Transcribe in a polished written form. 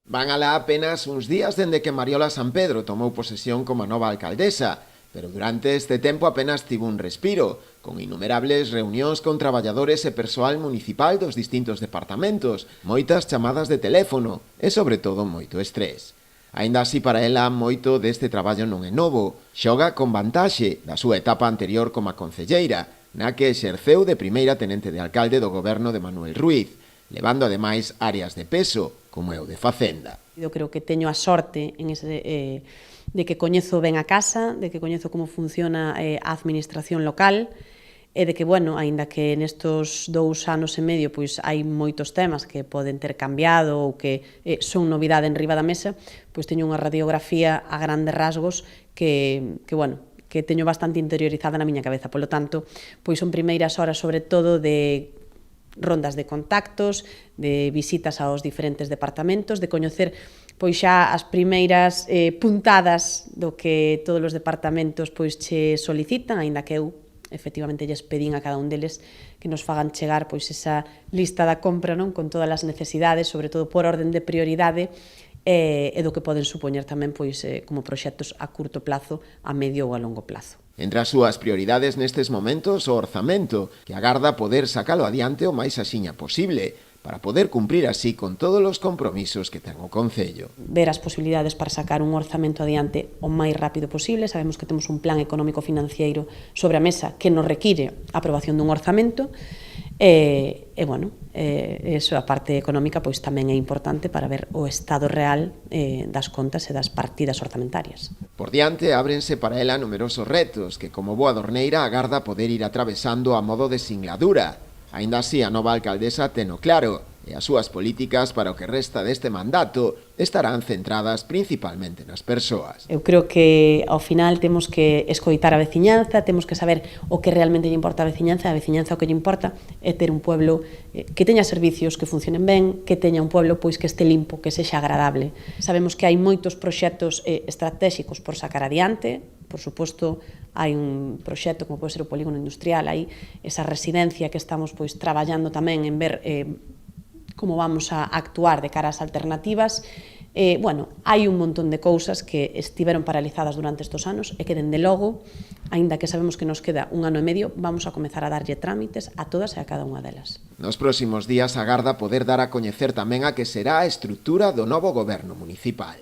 Van alá apenas uns días dende que Mariola Sampedro tomou posesión como nova alcaldesa, pero durante este tempo apenas tivo un respiro, con innumerables reunións con traballadores e persoal municipal dos distintos departamentos, moitas chamadas de teléfono e, sobre todo, moito estrés. Aínda así, para ela, moito deste traballo non é novo. Xoga con vantaxe da súa etapa anterior como concelleira, na que exerceu de primeira tenente de alcalde do goberno de Manuel Ruiz, levando ademais áreas de peso, como é o de Facenda. Eu creo que teño a sorte de que coñezo ben a casa, de que coñezo como funciona a administración local, e de que, bueno, aínda que nestos 2 anos e medio pois hai moitos temas que poden ter cambiado ou que son novidade en riba da mesa, pois teño unha radiografía a grandes rasgos que teño bastante interiorizada na miña cabeza. Polo tanto, pois son primeiras horas sobre todo de rondas de contactos, de visitas aos diferentes departamentos, de coñecer pois xa as primeiras puntadas do que todos os departamentos pois che solicitan, aínda que eu efectivamente lles pedín a cada un deles que nos fagan chegar pois esa lista da compra, non, con todas as necesidades, sobre todo por orden de prioridade, e do que poden supoñer tamén pois como proxectos a curto plazo, a medio ou a longo plazo. Entre as súas prioridades nestes momentos, o orzamento, que agarda poder sacalo adiante o máis axiña posible, para poder cumprir así con todos os compromisos que ten o Concello. Ver as posibilidades para sacar un orzamento adiante o máis rápido posible. Sabemos que temos un plan económico-financiero sobre a mesa que nos require a aprobación dun orzamento, eso, a parte económica, pois tamén é importante para ver o estado real das contas e das partidas orzamentarias. Por diante, ábrense para ela numerosos retos que, como boa dorneira, agarda poder ir atravesando a modo de singladura. Aínda así, a nova alcaldesa teno claro, e as súas políticas para o que resta deste mandato estarán centradas principalmente nas persoas. Eu creo que ao final temos que escoitar a veciñanza, temos que saber o que realmente lle importa a veciñanza o que lle importa é ter un pueblo que teña servicios que funcionen ben, que teña un pueblo pois que este limpo, que sexa agradable. Sabemos que hai moitos proxectos estratégicos por sacar adiante. Por suposto, hai un proxecto como pode ser o polígono industrial, hai esa residencia que estamos pois traballando tamén en ver como vamos a actuar de cara ás alternativas. Hai un montón de cousas que estiveron paralizadas durante estes anos e que, dende logo, aínda que sabemos que nos queda 1 ano e medio, vamos a comezar a darlle trámites a todas e a cada unha delas. Nos próximos días agarda poder dar a coñecer tamén a que será a estrutura do novo goberno municipal.